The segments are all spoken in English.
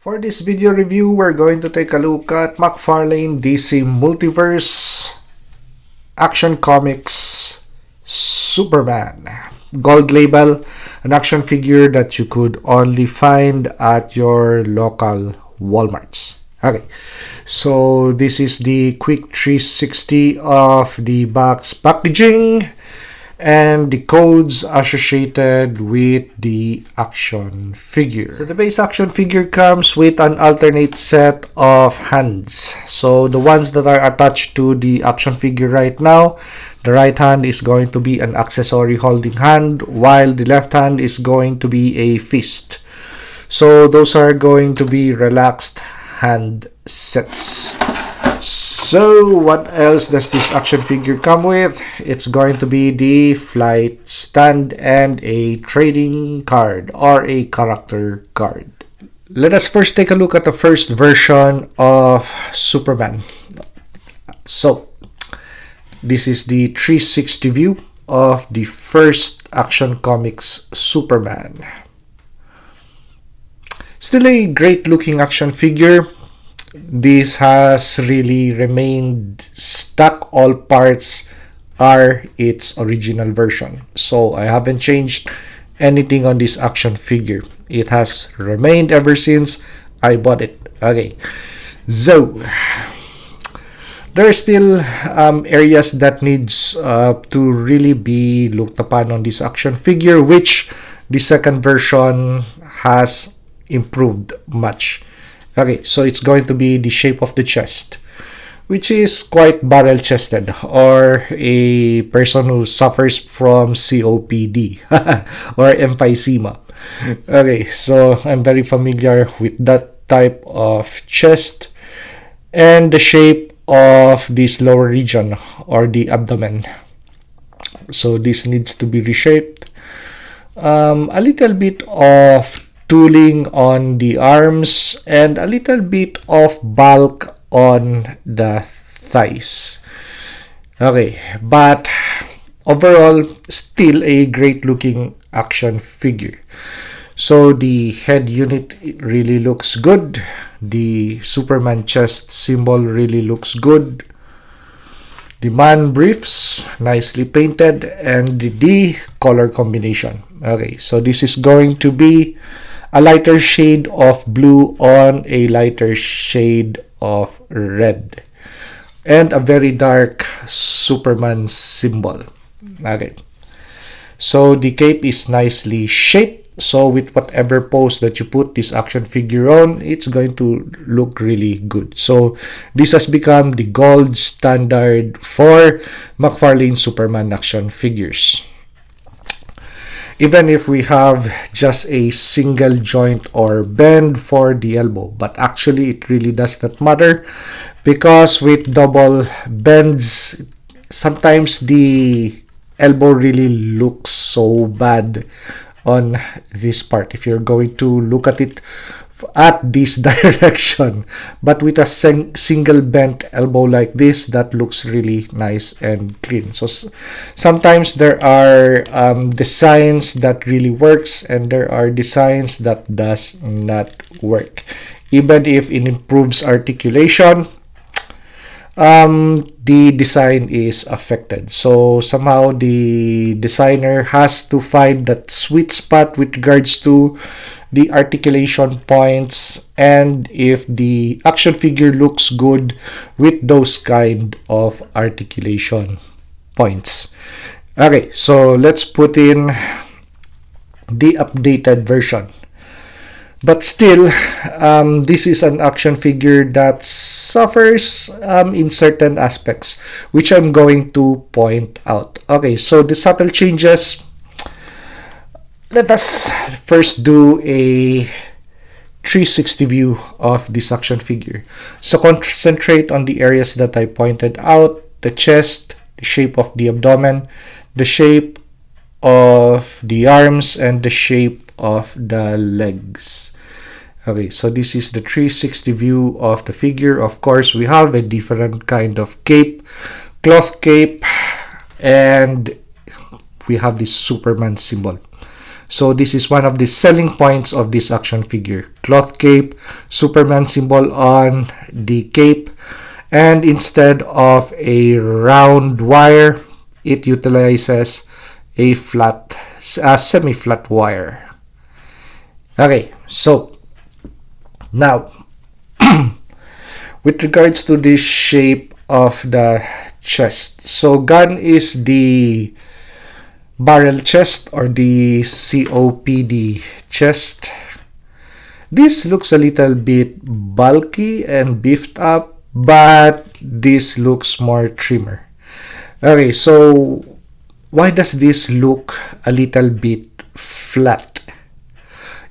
For this video review, we're going to take a look at Mcfarlane DC Multiverse Action Comics Superman. Gold label, an action figure that you could only find at your local Walmarts. Okay, so this is the quick 360 of the box packaging and the codes associated with the action figure. So the base action figure comes with an alternate set of hands. So the ones that are attached to the action figure right now, the right hand is going to be an accessory holding hand, while the left hand is going to be a fist. So those are going to be relaxed hand sets. So what else does this action figure come with? It's going to be the flight stand and a trading card or a character card. Let us first take a look at the first version of Superman. So this is the 360 view of the first Action Comics Superman. Still a great looking action figure. This has really remained stuck. All parts are its original version. So I haven't changed anything on this action figure. It has remained ever since I bought it. Okay. So there are still areas that needs to really be looked upon on this action figure, which the second version has improved much. Okay, so it's going to be the shape of the chest, which is quite barrel-chested, or a person who suffers from COPD or emphysema. Okay, so I'm very familiar with that type of chest, and the shape of this lower region or the abdomen. So this needs to be reshaped. A little bit of tooling on the arms and a little bit of bulk on the thighs. Okay, but overall still a great looking action figure. So the head unit really looks good. The Superman chest symbol really looks good. The man briefs nicely painted, and the color combination. Okay, so this is going to be a lighter shade of blue on a lighter shade of red, and a very dark Superman symbol. Okay, so the cape is nicely shaped. So with whatever pose that you put this action figure on, it's going to look really good. So this has become the gold standard for Mcfarlane Superman action figures. Even if we have just a single joint or bend for the elbow, but actually it really does not matter, because with double bends, sometimes the elbow really looks so bad on this part if you're going to look at it at this direction. But with a single bent elbow like this, that looks really nice and clean. So sometimes there are designs that really works, and there are designs that does not work. Even if it improves articulation, the design is affected. So somehow the designer has to find that sweet spot with regards to the articulation points, and if the action figure looks good with those kind of articulation points. Okay, so let's put in the updated version. But still, this is an action figure that suffers in certain aspects, which I'm going to point out. Okay, so the subtle changes. Let us first do a 360 view of this action figure. So concentrate on the areas that I pointed out: the chest, the shape of the abdomen, the shape of the arms, and the shape of the legs. Okay, so this is the 360 view of the figure. Of course, we have a different kind of cape, cloth cape, and we have this Superman symbol. So this is one of the selling points of this action figure. Cloth cape, Superman symbol on the cape, and instead of a round wire, it utilizes a semi-flat wire. Okay, so now with regards to the shape of the chest, so gun is the barrel chest or the COPD chest. This looks a little bit bulky and beefed up, but this looks more trimmer. Okay, so why does this look a little bit flat?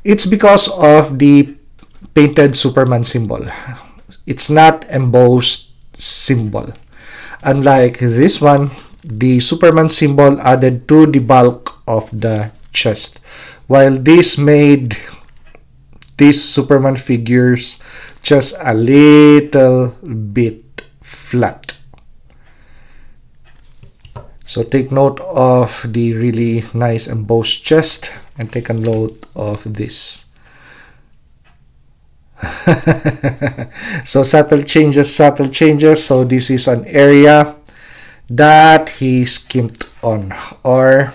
It's because of the painted Superman symbol. It's not embossed symbol. Unlike this one, the Superman symbol added to the bulk of the chest, while this made these Superman figures just a little bit flat. So take note of the really nice embossed chest and take a note of this. So subtle changes. So this is an area that he skimped on, or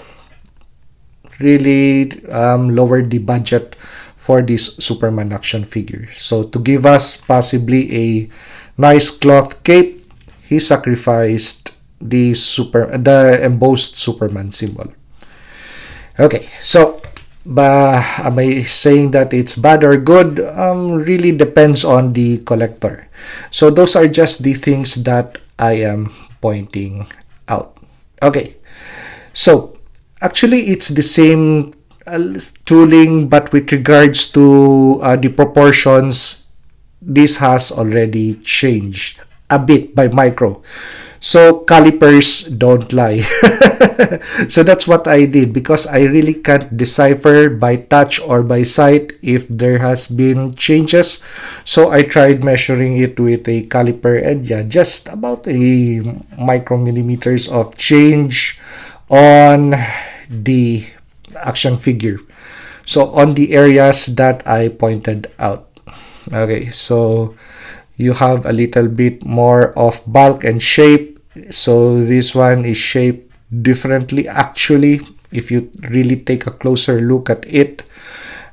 really lowered the budget for this Superman action figure. So to give us possibly a nice cloth cape, he sacrificed the embossed Superman symbol. Okay, so am I saying that it's bad or good? Really depends on the collector. So those are just the things that I am pointing out. Okay, so actually it's the same tooling, but with regards to the proportions, this has already changed a bit by micro. So calipers don't lie. So that's what I did, because I really can't decipher by touch or by sight if there has been changes. So I tried measuring it with a caliper, and yeah, just about a micromillimeters of change on the action figure. So on the areas that I pointed out. Okay, so you have a little bit more of bulk and shape. So this one is shaped differently actually, if you really take a closer look at it.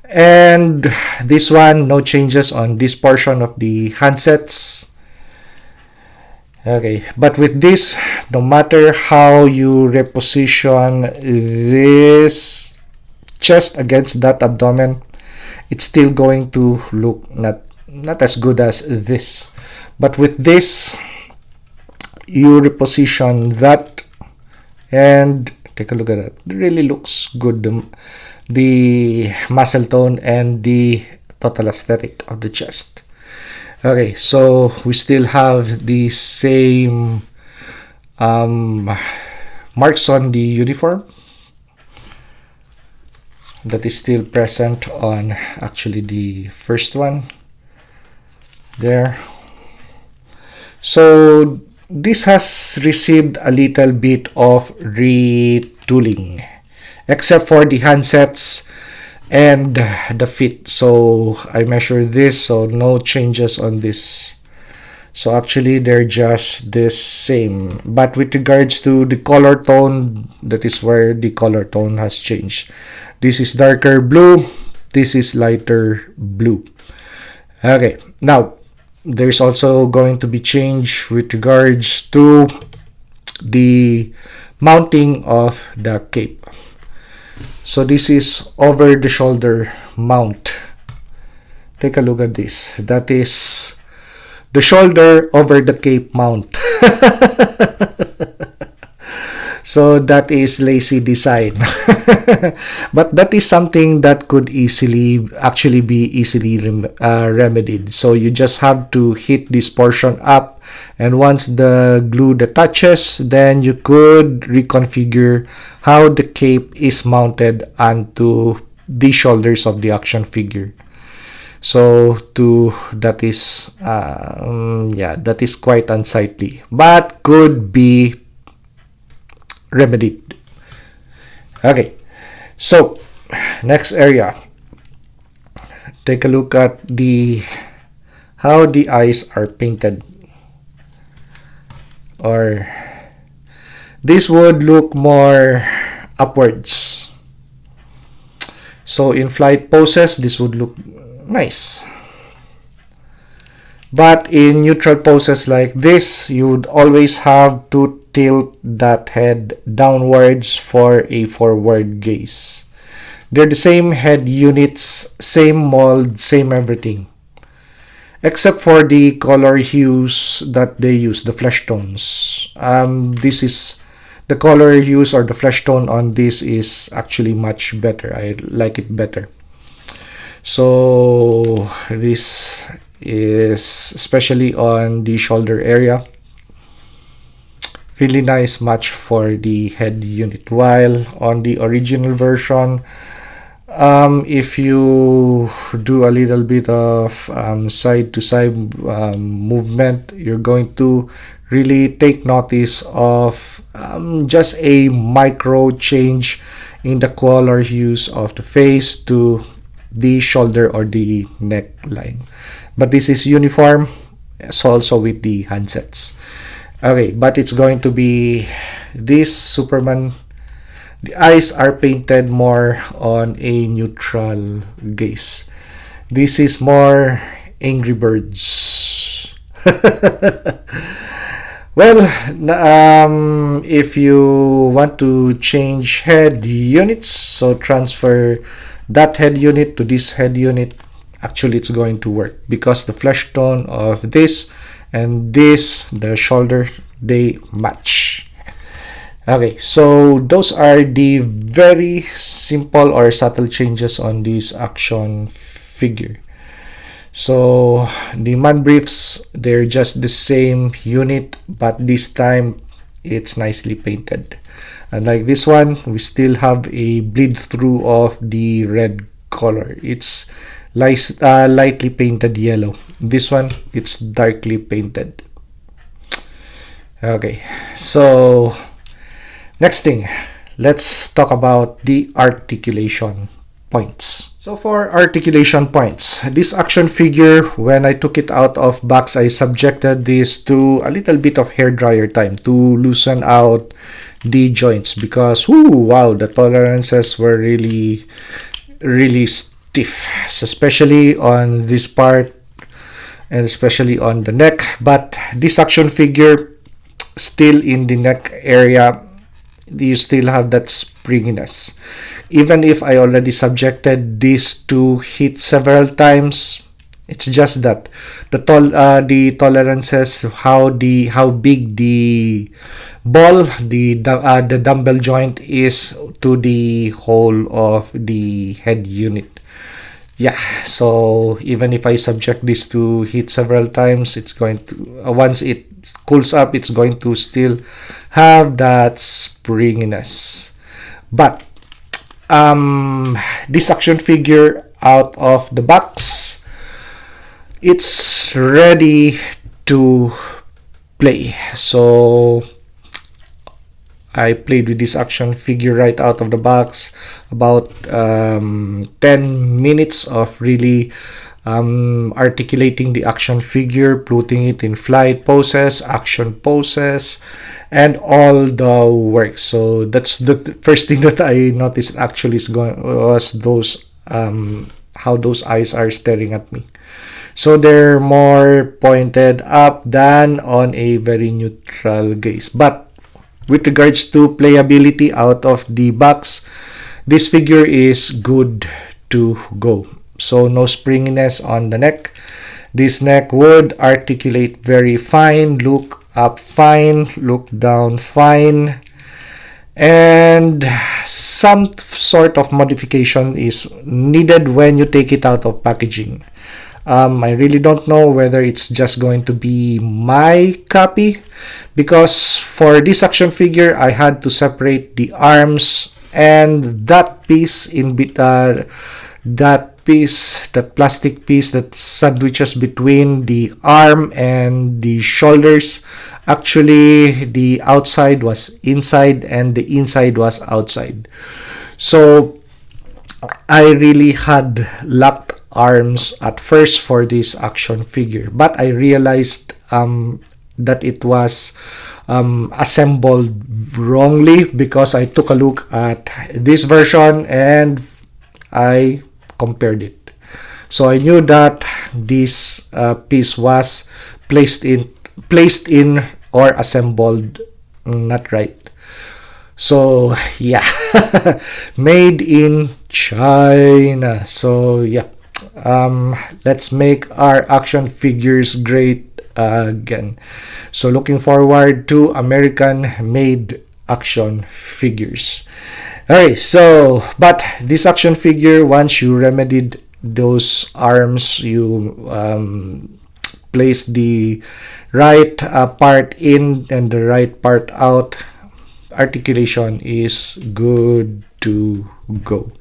And this one, no changes on this portion of the handsets. Okay, but with this, no matter how you reposition this chest against that abdomen, it's still going to look not as good as this. But with this, you reposition that and take a look at it. It really looks good. The muscle tone and the total aesthetic of the chest. Okay, so we still have the same marks on the uniform that is still present on actually the first one there. So this has received a little bit of retooling, except for the handsets and the fit. So I measured this, so no changes on this. So actually they're just the same, but with regards to the color tone, that is where the color tone has changed. This is darker blue, this is lighter blue. Okay, now there's also going to be change with regards to the mounting of the cape. So this is over the shoulder mount. Take a look at this. That is the shoulder over the cape mount. So that is lazy design. But that is something that could actually be easily remedied. So you just have to hit this portion up, and once the glue detaches, then you could reconfigure how the cape is mounted onto the shoulders of the action figure. So that is quite unsightly, but could be remedied. Okay, so next area, take a look at how the eyes are painted, or this would look more upwards. So in flight poses, this would look nice. But in neutral poses like this, you would always have to tilt that head downwards for a forward gaze. They're the same head units, same mold, same everything, except for the color hues that they use, the flesh tones. This is the color hues, or the flesh tone on this is actually much better. I like it better. So this is especially on the shoulder area, really nice match for the head unit. While on the original version, if you do a little bit of side to side movement, you're going to really take notice of just a micro change in the color hues of the face to the shoulder or the neckline. But this is uniform, so also with the handsets. Okay, but it's going to be this Superman. The eyes are painted more on a neutral gaze. This is more Angry Birds. Well, if you want to change head units, so transfer that head unit to this head unit, actually it's going to work, because the flesh tone of this and this, the shoulder, they match. Okay, so those are the very simple or subtle changes on this action figure. So the man briefs, they're just the same unit, but this time it's nicely painted. Unlike this one, we still have a bleed through of the red color. It's lightly painted yellow. This one, it's darkly painted. Okay, so next thing, let's talk about the articulation points. So for articulation points, this action figure, when I took it out of box, I subjected this to a little bit of hair dryer time to loosen out the joints, because wow, the tolerances were really stiff, especially on this part and especially on the neck. But this action figure, still in the neck area, you still have that springiness. Even if I already subjected this to heat several times, it's just that the tolerances, how big the ball, the dumbbell joint is to the whole of the head unit. Yeah, so even if I subject this to heat several times, it's going to, once it cools up, it's going to still have that springiness. But this action figure out of the box, it's ready to play. So I played with this action figure right out of the box, about 10 minutes of really articulating the action figure, putting it in flight poses, action poses, and all the work. So that's the first thing that I noticed actually was those how those eyes are staring at me. So they're more pointed up than on a very neutral gaze. But with regards to playability out of the box, this figure is good to go. So no springiness on the neck. This neck would articulate very fine, look up fine, look down fine, and some sort of modification is needed when you take it out of packaging. I really don't know whether it's just going to be my copy, because for this action figure I had to separate the arms, and that piece that plastic piece that sandwiches between the arm and the shoulders, actually the outside was inside and the inside was outside. So I really had locked arms at first for this action figure, but I realized that it was assembled wrongly because I took a look at this version and I compared it. So I knew that this piece was placed in or assembled not right. So yeah, made in China. So yeah, let's make our action figures great again. So looking forward to American made action figures. Alright, so but this action figure, once you remedied those arms, you place the right part in and the right part out, articulation is good to go.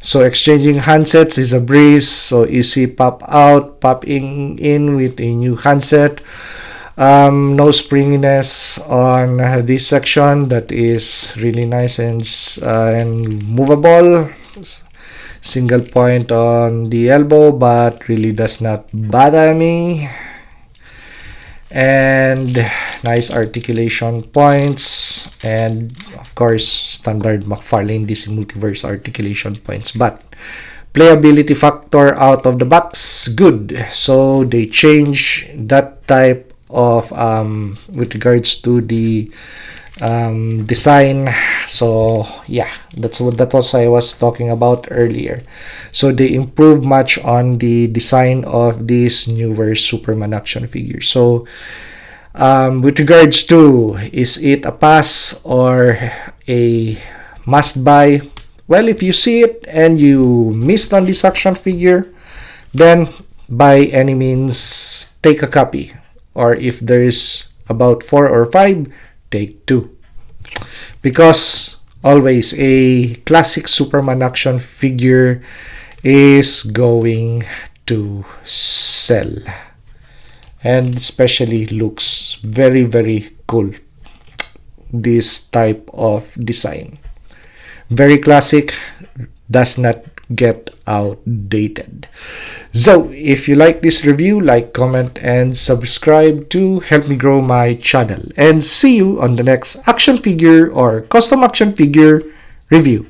So exchanging handsets is a breeze. So easy pop out, pop in with a new handset. No springiness on this section. That is really nice and movable. Single point on the elbow, but really does not bother me. And nice articulation points, and of course standard Mcfarlane DC Multiverse articulation points. But playability factor out of the box, good. So they change that type of with regards to the design. So yeah, that was I was talking about earlier. So they improve much on the design of this newer Superman action figure. So with regards to, is it a pass or a must buy? Well, if you see it and you missed on this action figure, then by any means take a copy, or if there is about 4 or 5, take 2, because always a classic Superman action figure is going to sell, and especially looks very, very cool. This type of design, very classic, does not get outdated. So if you like this review, like, comment, and subscribe to help me grow my channel, and see you on the next action figure or custom action figure review.